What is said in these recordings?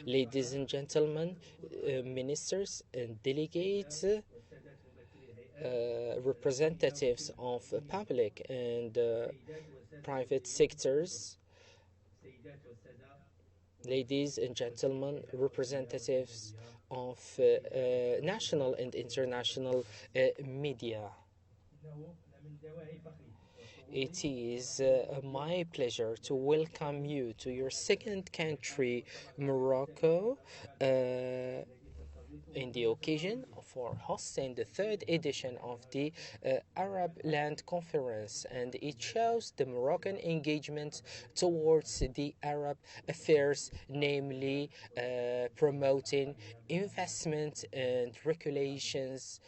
ladies and gentlemen, ministers and delegates, representatives of public and private sectors, ladies and gentlemen, representatives of national and international media. It is my pleasure to welcome you to your second country, Morocco, in the occasion for hosting the third edition of the Arab Land Conference, and it shows the Moroccan engagement towards the Arab affairs, namely promoting investment and regulations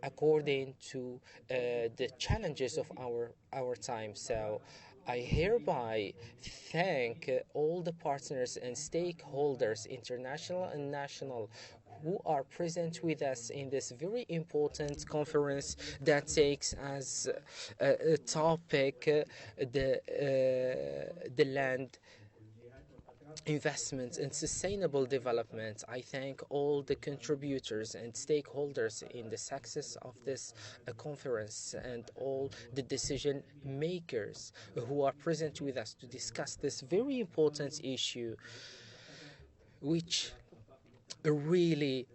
according to the challenges of our time. So I hereby thank all the partners and stakeholders, international and national, who are present with us in this very important conference that takes as a topic the land investments and sustainable development. I thank all the contributors and stakeholders in the success of this conference and all the decision makers who are present with us to discuss this very important issue, which really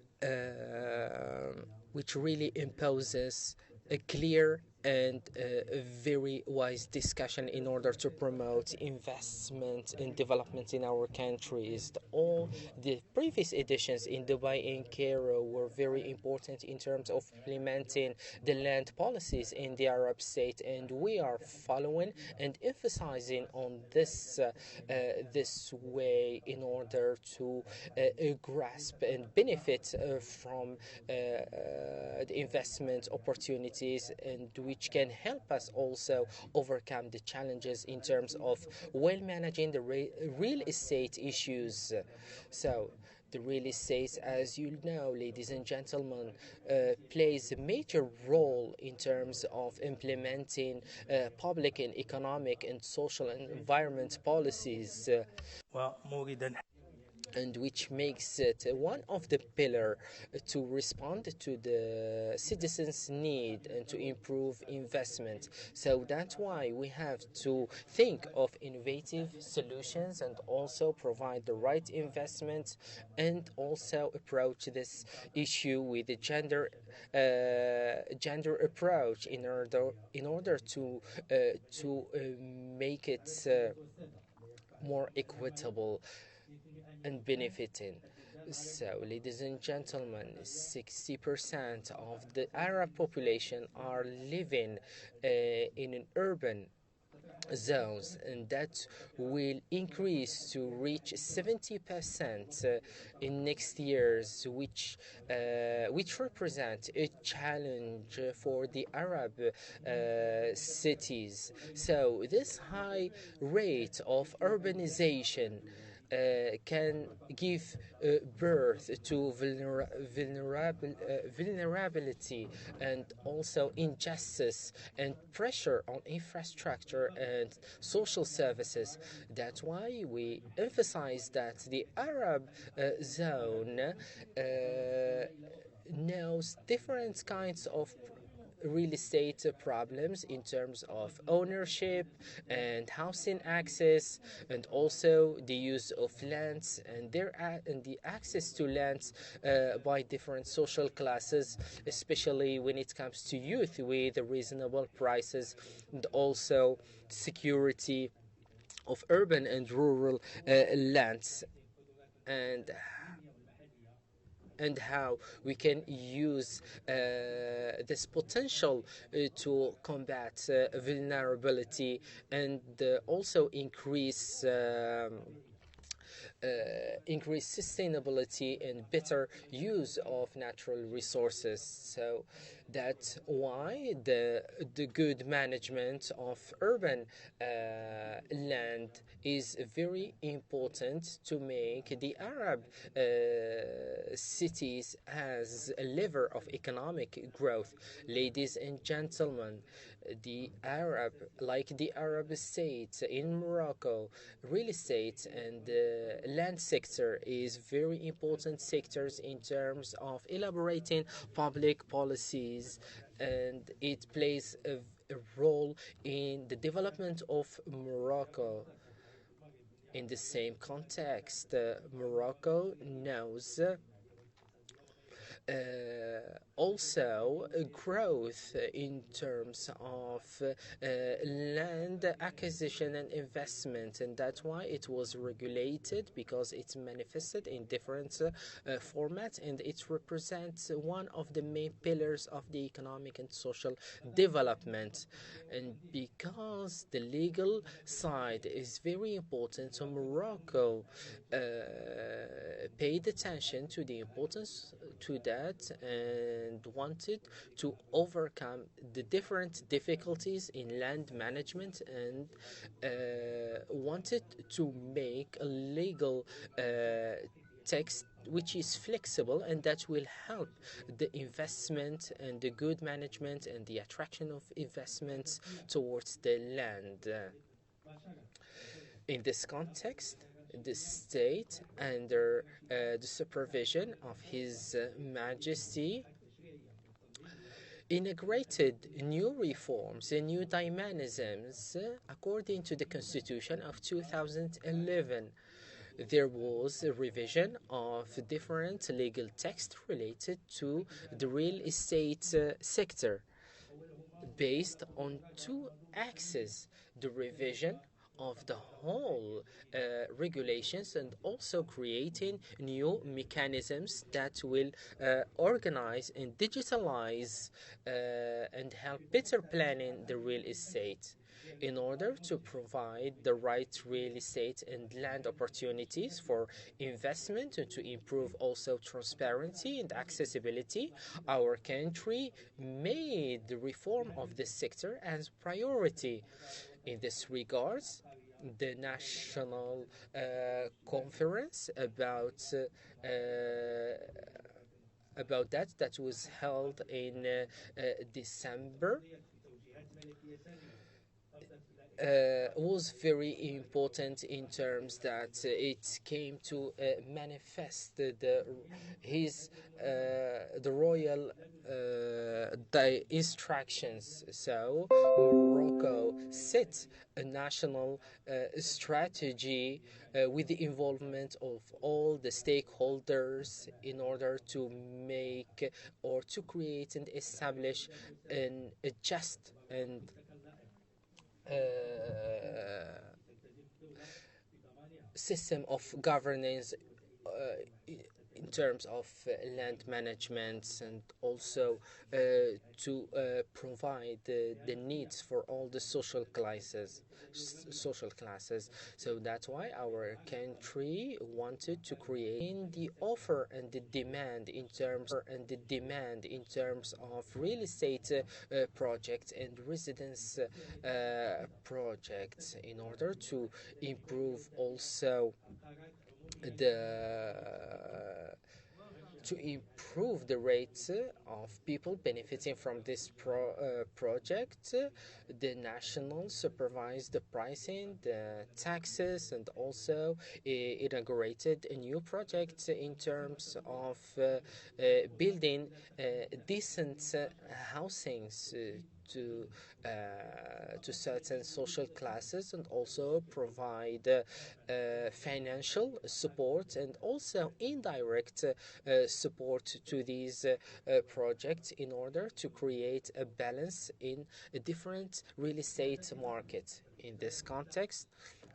imposes a clear and a very wise discussion in order to promote investment and development in our countries. All the previous editions in Dubai and Cairo were very important in terms of implementing the land policies in the Arab state, and we are following and emphasizing on this way in order to grasp and benefit from the investment opportunities, and which can help us also overcome the challenges in terms of well managing the real estate issues. So the real estate, as you know, ladies and gentlemen, plays a major role in terms of implementing public and economic and social and environment policies, and which makes it one of the pillar to respond to the citizens' need and to improve investment. So that's why we have to think of innovative solutions and also provide the right investment, and also approach this issue with a gender approach in order to make it more equitable and benefiting. So, ladies and gentlemen, 60% of the Arab population are living in an urban zones, and that will increase to reach 70% in next years, which represent a challenge for the Arab cities. So this high rate of urbanization can give birth to vulnerability and also injustice and pressure on infrastructure and social services. That's why we emphasize that the Arab zone knows different kinds of real estate problems in terms of ownership and housing access, and also the use of lands and the access to lands by different social classes, especially when it comes to youth with reasonable prices, and also security of urban and rural lands, and how we can use this potential to combat vulnerability, and also increase sustainability and better use of natural resources. So That's why the good management of urban land is very important to make the Arab cities as a lever of economic growth. Ladies and gentlemen, like the Arab states in Morocco, real estate and the land sector is very important sectors in terms of elaborating public policies, and it plays a role in the development of Morocco. In the same context, Morocco knows also growth in terms of land acquisition and investment, and that's why it was regulated, because it's manifested in different formats, and it represents one of the main pillars of the economic and social development. And because the legal side is very important, so Morocco paid attention to the importance to that and wanted to overcome the different difficulties in land management, and wanted to make a legal text which is flexible and that will help the investment and the good management and the attraction of investments towards the land. In this context, the state, under the supervision of His Majesty, integrated new reforms and new dynamisms according to the Constitution of 2011. There was a revision of different legal texts related to the real estate sector based on two axes: the revision of the whole regulations, and also creating new mechanisms that will organize and digitalize and help better planning the real estate in order to provide the right real estate and land opportunities for investment, and to improve also transparency and accessibility. Our country made the reform of this sector as priority. In this regards, the national conference about that was held in December was very important in terms that it came to manifest the royal instructions. So Morocco set a national strategy with the involvement of all the stakeholders in order to make or to create and establish a just and system of governance in terms of land management, and also to provide the needs for all the social classes. So that's why our country wanted to create in the offer and the demand in terms of real estate projects and residence projects, in order to improve also the to improve the rates of people benefiting from this project. The national supervised the pricing, the taxes, and also inaugurated a new project in terms of building decent housings to certain social classes, and also provide financial support and also indirect support to these projects, in order to create a balance in a different real estate market. In this context,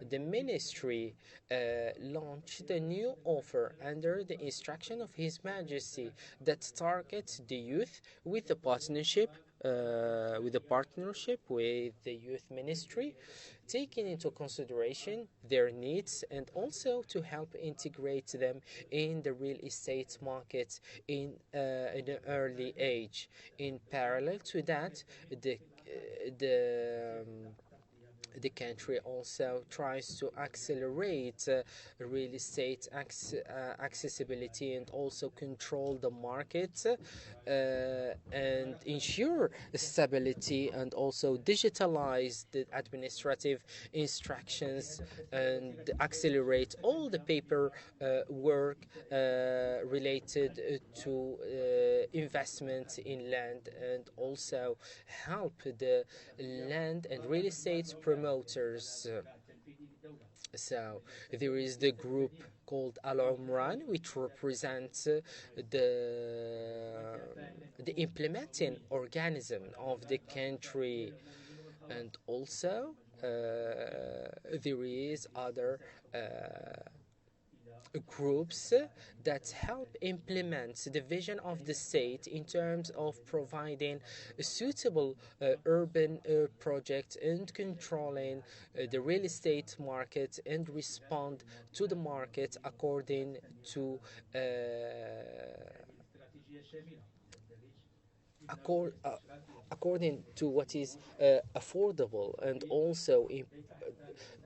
the ministry launched a new offer under the instruction of His Majesty that targets the youth with a partnership with a partnership with the youth ministry, taking into consideration their needs and also to help integrate them in the real estate market in an early age. In parallel to that, the the country also tries to accelerate real estate accessibility and also control the market and ensure stability and also digitalize the administrative instructions and accelerate all the paper work related to investment in land and also help the land and real estate promoters. So there is the group called Al Umran, which represents the implementing organism of the country, and also there is other groups that help implement the vision of the state in terms of providing a suitable urban projects and controlling the real estate market and respond to the market according to what is affordable and also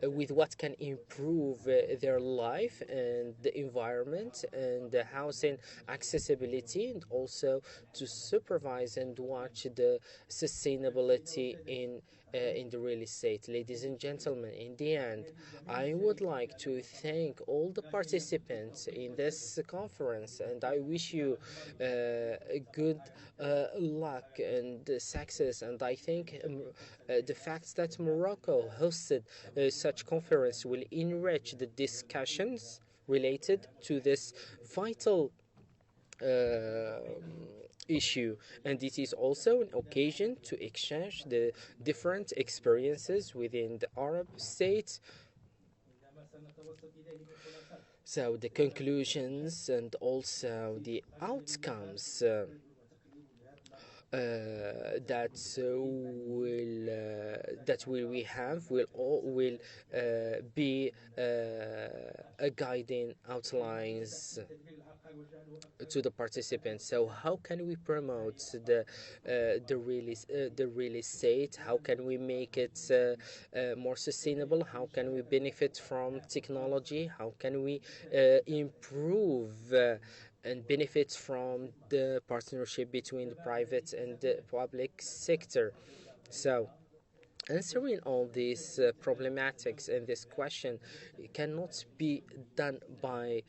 with what can improve their life and the environment and the housing accessibility, and also to supervise and watch the sustainability in the real estate. Ladies and gentlemen, in the end, I would like to thank all the participants in this conference, and I wish you good luck and success. And I think the fact that Morocco hosted such conference will enrich the discussions related to this vital issue, and it is also an occasion to exchange the different experiences within the Arab states. So the conclusions and also the outcomes that will we have will be a guiding outlines to the participants. So how can we promote the real estate? How can we make it more sustainable? How can we benefit from technology? How can we improve and benefit from the partnership between the private and the public sector? So answering all these problematics and this question cannot be done by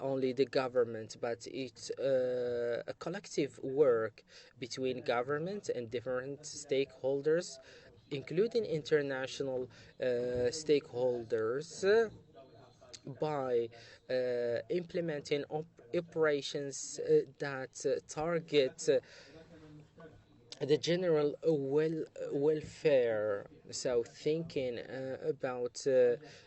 only the government, but it's a collective work between government and different stakeholders, including international stakeholders, by implementing operations that target the general welfare. So thinking about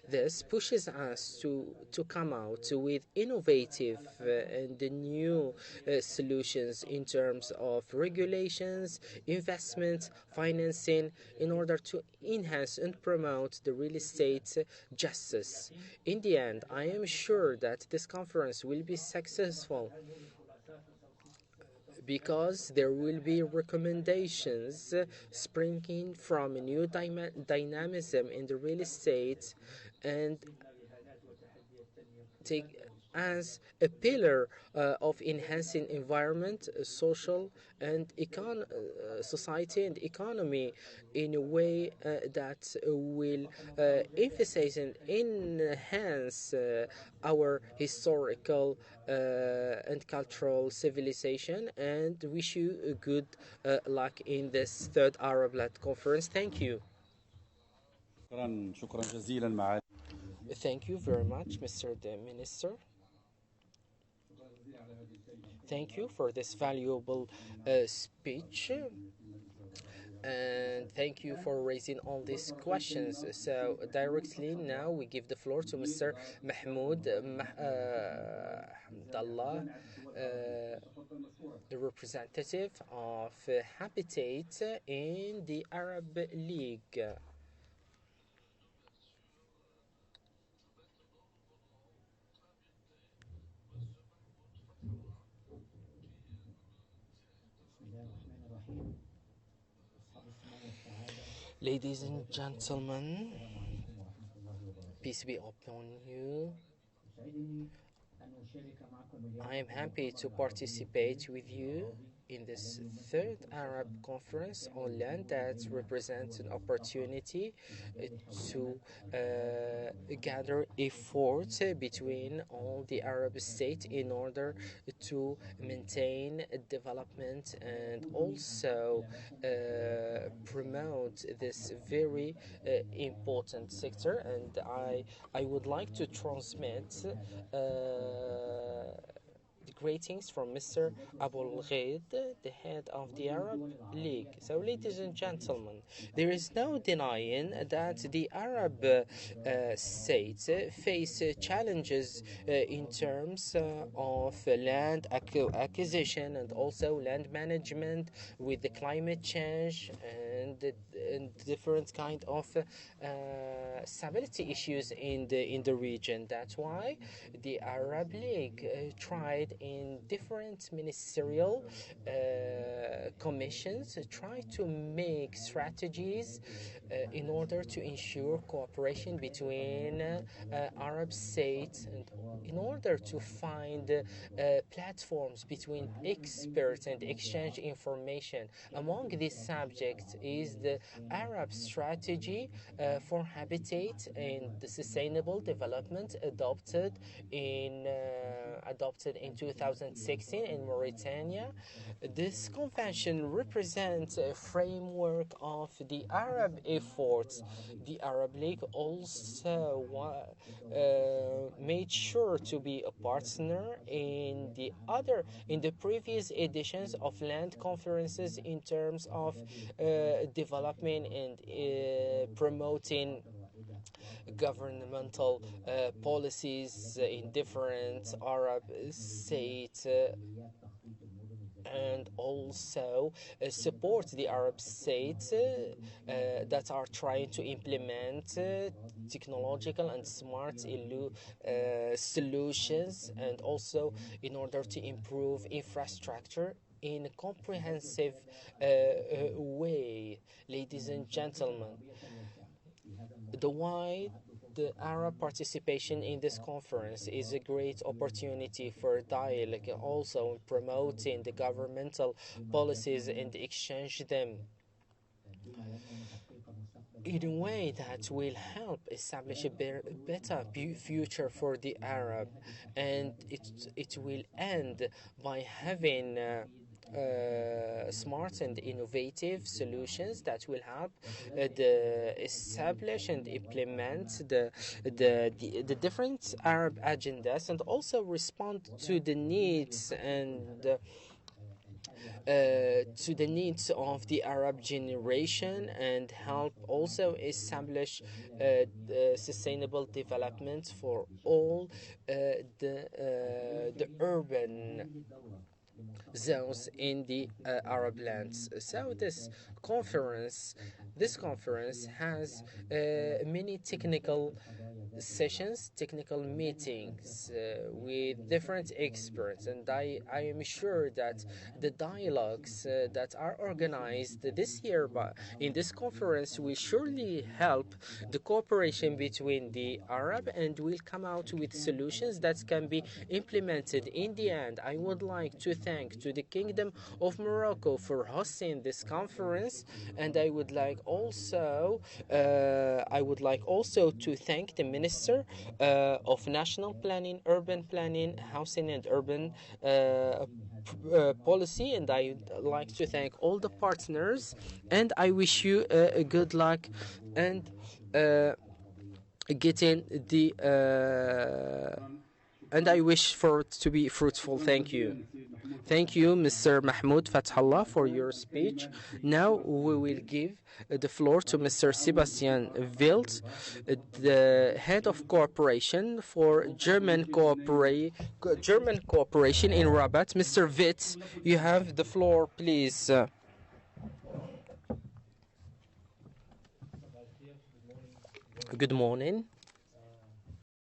this pushes us to come out with innovative and new solutions in terms of regulations, investment, financing, in order to enhance and promote the real estate justice. In the end, I am sure that this conference will be successful, because there will be recommendations springing from a new dynamism in the real estate and take as a pillar of enhancing environment, social and society and economy in a way that will emphasize and enhance our historical and cultural civilization. And wish you a good luck in this third Arab-led conference. Thank you. شكرا جزيلا معالي. Thank you very much, Mr. the Minister. Thank you for this valuable speech. and thank you for raising all these questions. So directly now we give the floor to Mr. Mahmoud Hamdallah, the representative of Habitat in the Arab League. Ladies and gentlemen, peace be upon you. I am happy to participate with you in this third Arab conference on land that represents an opportunity to gather efforts between all the Arab states in order to maintain development and also promote this very important sector. And I would like to transmit greetings from Mr. Abul Ghaid, the head of the Arab League. So, ladies and gentlemen, there is no denying that the Arab states face challenges in terms of land acquisition and also land management with the climate change and different kind of stability issues in the region. That's why the Arab League tried in different ministerial commissions try to make strategies in order to ensure cooperation between Arab states and in order to find platforms between experts and exchange information. Among these subjects is the Arab strategy for habitat and the sustainable development adopted in 2016 in Mauritania. This convention represents a framework of the Arab efforts. The Arab League also made sure to be a partner in the previous editions of land conferences in terms of development and promoting governmental policies in different Arab states and also support the Arab states that are trying to implement technological and smart solutions, and also in order to improve infrastructure in a comprehensive way. Ladies and gentlemen, the Arab participation in this conference is a great opportunity for dialogue, also promoting the governmental policies and exchange them in a way that will help establish a better future for the Arab, and it will end by having smart and innovative solutions that will help establish and implement the different Arab agendas and also respond to the needs of the Arab generation and help also establish sustainable development for all the urban zones in the Arab lands. So this conference has many technical sessions, technical meetings with different experts, and I am sure that the dialogues that are organized this year in this conference will surely help the cooperation between the Arab and will come out with solutions that can be implemented. In the end, I would like to thank to the Kingdom of Morocco for hosting this conference, and I would like also to thank the Minister of National Planning, Urban Planning, Housing and Urban Policy, and I would like to thank all the partners, and I wish you good luck and getting the and I wish for it to be fruitful. Thank you. Thank you, Mr. Mahmoud Fathallah, for your speech. Now we will give the floor to Mr. Sebastian Wild, the head of cooperation for German cooperation in Rabat. Mr. Witt, you have the floor, please. Good morning.